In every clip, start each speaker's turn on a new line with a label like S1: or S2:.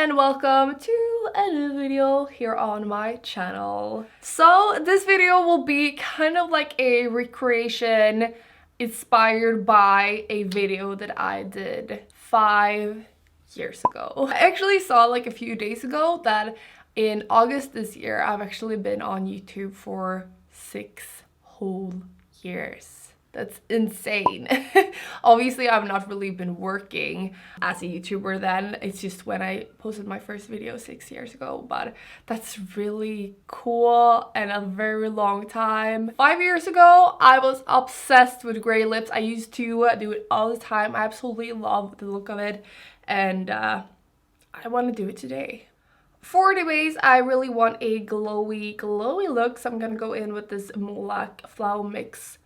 S1: and welcome to a new video here on my channel. So this video will be kind of like a recreation inspired by a video that I did 5 years ago. I actually saw like a few days ago that in August this year I've actually been on YouTube for 6 whole years. That's insane. Obviously, I've not really been working as a YouTuber then. It's just when I posted my first video 6 years ago. But that's really cool and a very long time. 5 years ago, I was obsessed with gray lips. I used to do it all the time. I absolutely love the look of it. And I want to do it today. For the base, I really want a glowy look. So I'm going to go in with this Mulac Flowmic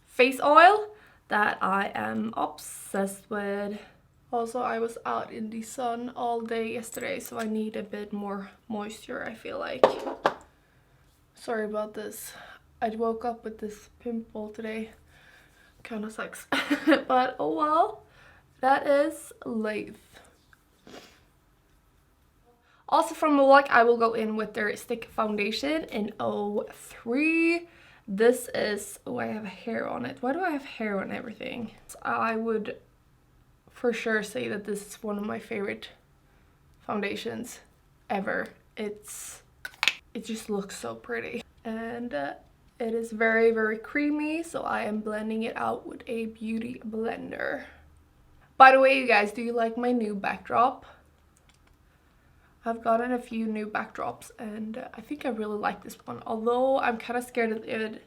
S1: face oil that I am obsessed with. Also, I was out in the sun all day yesterday, so I need a bit more moisture, I feel like. Sorry about this. I woke up with this pimple today. Kind of sucks. But oh well, that is life. Also from Mulac, I will go in with their stick foundation in 03. This is, oh, I have hair on it. Why do I have hair on everything? So I would for sure say that this is one of my favorite foundations ever. It just looks so pretty. And it is very, very creamy. So I am blending it out with a beauty blender. By the way, you guys, do you like my new backdrop? I've gotten a few new backdrops and I think I really like this one, although I'm kind of scared that it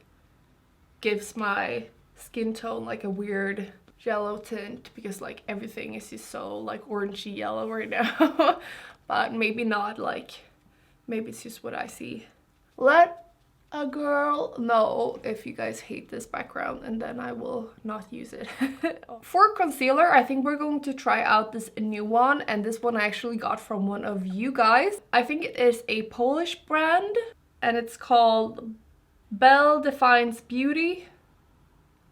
S1: gives my skin tone like a weird yellow tint because like everything is just so like orangey yellow right now. But maybe not, like maybe it's just what I see. Let a girl know if you guys hate this background and then I will not use it. For concealer, I think we're going to try out this new one, and this one I actually got from one of you guys. I think it is a Polish brand and it's called Belle Defines Beauty,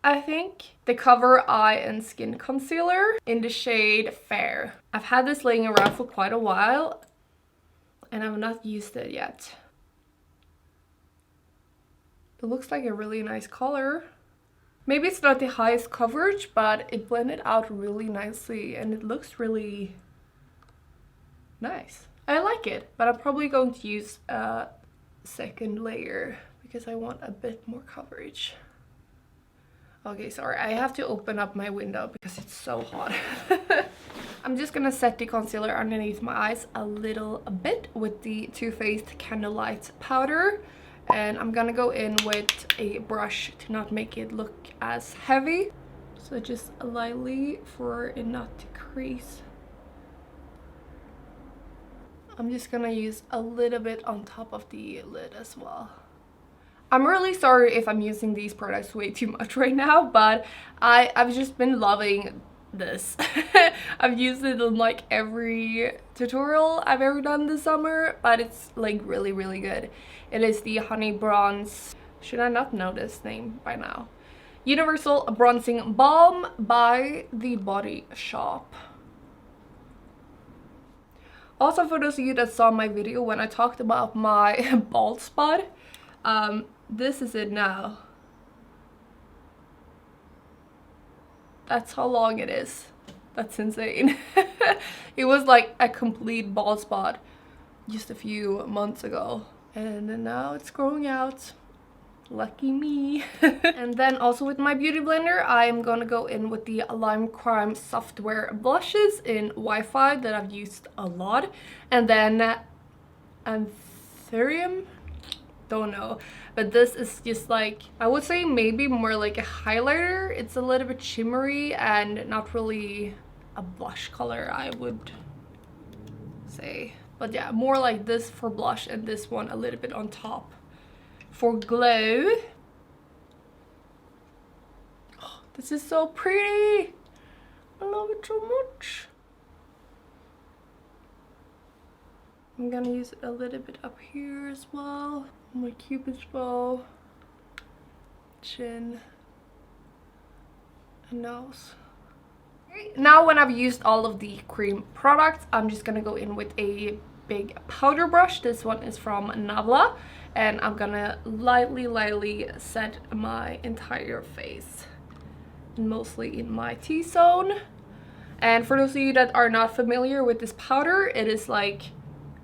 S1: I think. The Cover Eye and Skin Concealer in the shade Fair. I've had this laying around for quite a while and I've not used it yet. It looks like a really nice color. Maybe it's not the highest coverage, but it blended out really nicely and it looks really nice. I like it, but I'm probably going to use a second layer because I want a bit more coverage. Okay, sorry, I have to open up my window because it's so hot. I'm just gonna set the concealer underneath my eyes a little bit with the Too Faced Candlelight powder. And I'm gonna go in with a brush to not make it look as heavy. So just lightly for it not to crease. I'm just gonna use a little bit on top of the lid as well. I'm really sorry if I'm using these products way too much right now, but I've just been loving this. I've used it in like every tutorial I've ever done this summer, but it's like really, really good. It is the Honey Bronze, should I not know this name by now? Universal Bronzing Balm by The Body Shop. Also, for those of you that saw my video when I talked about my bald spot, this is it now. That's how long it is. That's insane. It was like a complete bald spot just a few months ago. And then now it's growing out. Lucky me. And then also with my beauty blender, I'm gonna go in with the LimeCrime Softwear blushes in Wi-Fi that I've used a lot. And then Anthurium, don't know, but this is just like, I would say maybe more like a highlighter. It's a little bit shimmery and not really a blush color, I would say. But yeah, more like this for blush and this one a little bit on top for glow. Oh, this is so pretty. I love it so much. I'm gonna use it a little bit up here as well. My cupid's bow, chin, and nose. Now when I've used all of the cream products, I'm just gonna go in with a big powder brush. This one is from Nabla, and I'm gonna lightly set my entire face, mostly in my T-zone. And for those of you that are not familiar with this powder, it is like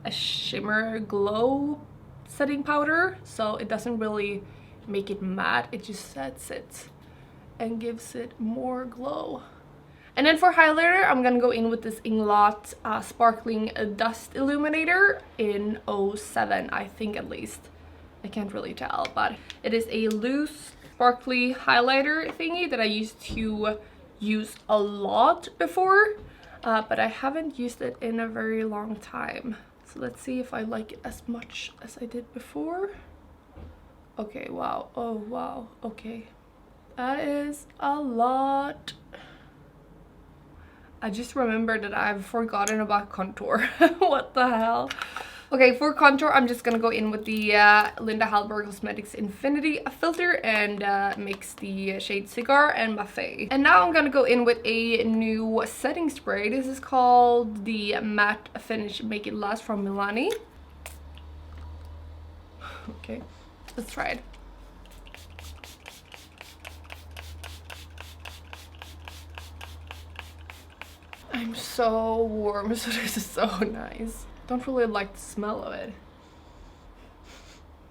S1: a shimmer glow setting powder, so it doesn't really make it matte, it just sets it and gives it more glow. And then for highlighter, I'm gonna go in with this Inglot Sparkling Dust Illuminator in 07, I think at least. I can't really tell, but it is a loose, sparkly highlighter thingy that I used to use a lot before, but I haven't used it in a very long time. So let's see if I like it as much as I did before. Okay, wow. Oh, wow. Okay. That is a lot. I just remembered that I've forgotten about contour. What the hell? Okay, for contour, I'm just gonna go in with the Linda Hallberg Cosmetics Infinity filter and mix the shade Cigar and Buffet. And now I'm gonna go in with a new setting spray. This is called the Matte Finish Make It Last from Milani. Okay, let's try it. I'm so warm, so this is so nice. Don't really like the smell of it.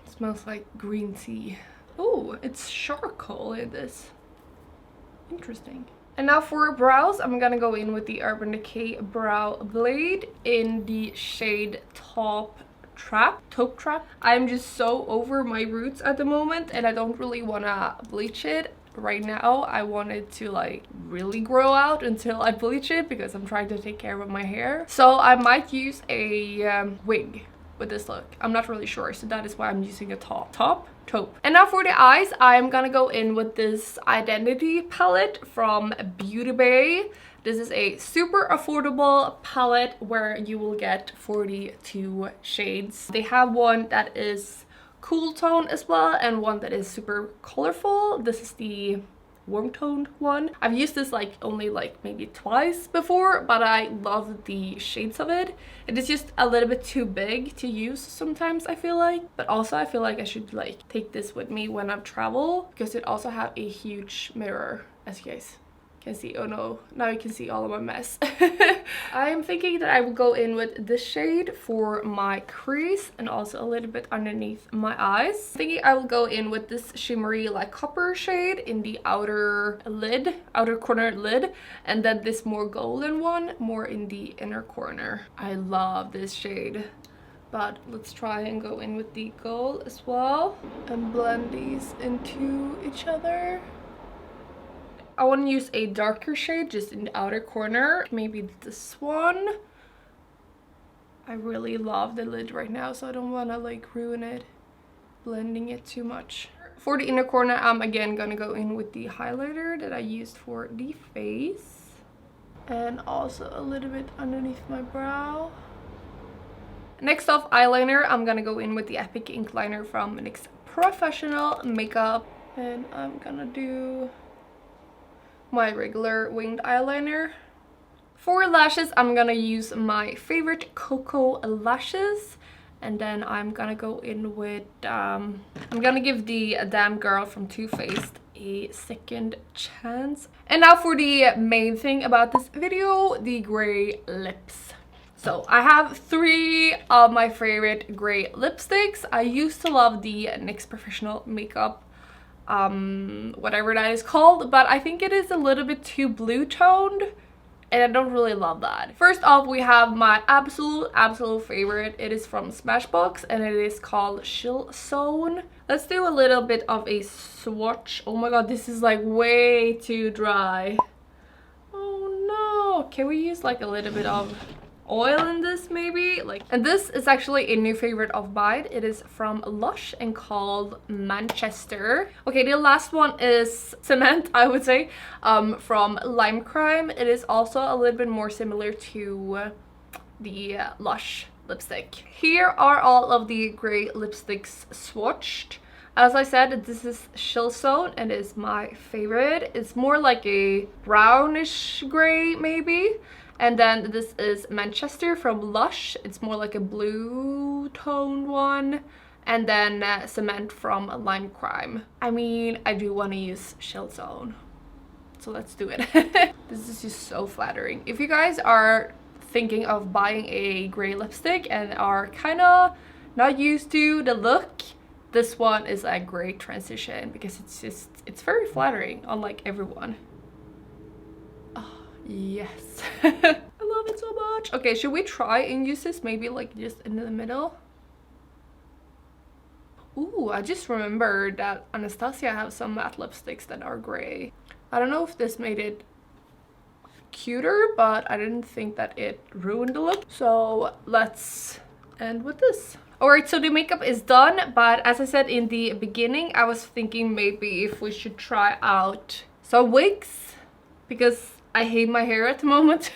S1: It smells like green tea. Oh, it's charcoal in this. Interesting. And now for brows, I'm gonna go in with the Urban Decay Brow Blade in the shade Taupe Trap. I'm just so over my roots at the moment, and I don't really wanna bleach it. Right now I want it to like really grow out until I bleach it because I'm trying to take care of my hair. So I might use a wig with this look. I'm not really sure, so that is why I'm using a taupe. And now for the eyes, I'm gonna go in with this Identity palette from BeautyBay. This is a super affordable palette where you will get 42 shades. They have one that is cool tone as well, and one that is super colorful. This is the warm toned one. I've used this like only like maybe twice before, but I love the shades of it. It is just a little bit too big to use sometimes, I feel like. But also I feel like I should like take this with me when I travel, because it also have a huge mirror, as you guys can see. Oh no, now you can see all of my mess. I am thinking that I will go in with this shade for my crease and also a little bit underneath my eyes. Thinking I will go in with this shimmery like copper shade in the outer corner lid, and then this more golden one more in the inner corner. I love this shade. But let's try and go in with the gold as well and blend these into each other. I want to use a darker shade just in the outer corner, maybe this one. I really love the lid right now, so I don't want to like ruin it, blending it too much. For the inner corner, I'm again gonna go in with the highlighter that I used for the face, and also a little bit underneath my brow. Next off eyeliner, I'm gonna go in with the Epic Ink Liner from NYX Professional Makeup, and I'm gonna do my regular winged eyeliner. For lashes, I'm gonna use my favorite Coco lashes, and then I'm gonna go in with I'm gonna give the Damn Girl from Too Faced a second chance. And now for the main thing about this video, the gray lips. So I have 3 of my favorite gray lipsticks. I used to love the NYX Professional Makeup whatever that is called, but I think it is a little bit too blue toned and I don't really love that. First off, we have my absolute favorite. It is from Smashbox and it is called Chill Zone. Let's do a little bit of a swatch. Oh my god, this is like way too dry. Oh no, can we use like a little bit of oil in this maybe? And this is actually a new favorite of mine. It is from Lush and called Manchester. Okay, the last one is Cement, I would say, from LimeCrime. It is also a little bit more similar to the Lush lipstick. Here are all of the gray lipsticks swatched. As I said, this is Chill Zone and is my favorite. It's more like a brownish gray maybe. And then this is Manchester from Lush. It's more like a blue toned one. And then Cement from LimeCrime. I mean, I do want to use Chill Zone, so let's do it. This is just so flattering. If you guys are thinking of buying a gray lipstick and are kind of not used to the look, this one is a great transition because it's very flattering, unlike everyone. Oh, yes. I love it so much. Okay, should we try and use this maybe like just in the middle? Ooh, I just remembered that Anastasia has some matte lipsticks that are gray. I don't know if this made it cuter, but I didn't think that it ruined the look. So let's end with this. Alright, so the makeup is done, but as I said in the beginning, I was thinking maybe if we should try out some wigs, because I hate my hair at the moment.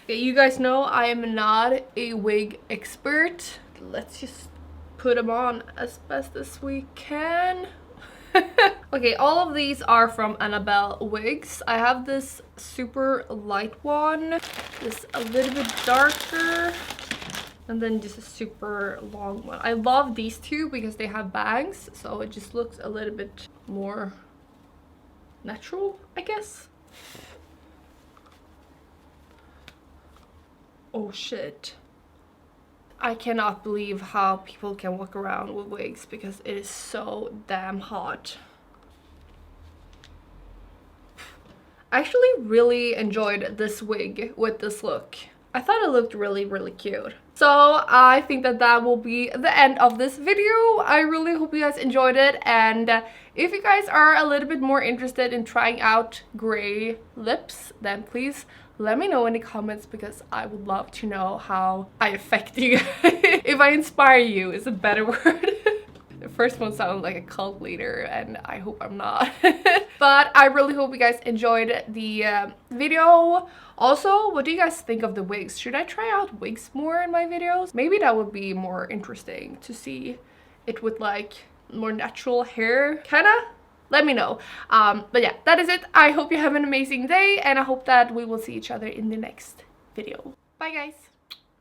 S1: You guys know I am not a wig expert. Let's just put them on as best as we can. Okay, all of these are from AnnaBelle Wigs. I have this super light one, this a little bit darker, and then just a super long one. I love these two because they have bangs, so it just looks a little bit more natural, I guess. Oh shit. I cannot believe how people can walk around with wigs because it is so damn hot. I actually really enjoyed this wig with this look. I thought it looked really, really cute. So I think that that will be the end of this video. I really hope you guys enjoyed it. And if you guys are a little bit more interested in trying out gray lips, then please let me know in the comments because I would love to know how I affect you guys. If I inspire you is a better word. The first one sounded like a cult leader and I hope I'm not. But I really hope you guys enjoyed the video. Also, what do you guys think of the wigs? Should I try out wigs more in my videos? Maybe that would be more interesting to see it with like more natural hair, kinda. Let me know. But yeah, that is it. I hope you have an amazing day and I hope that we will see each other in the next video. Bye guys.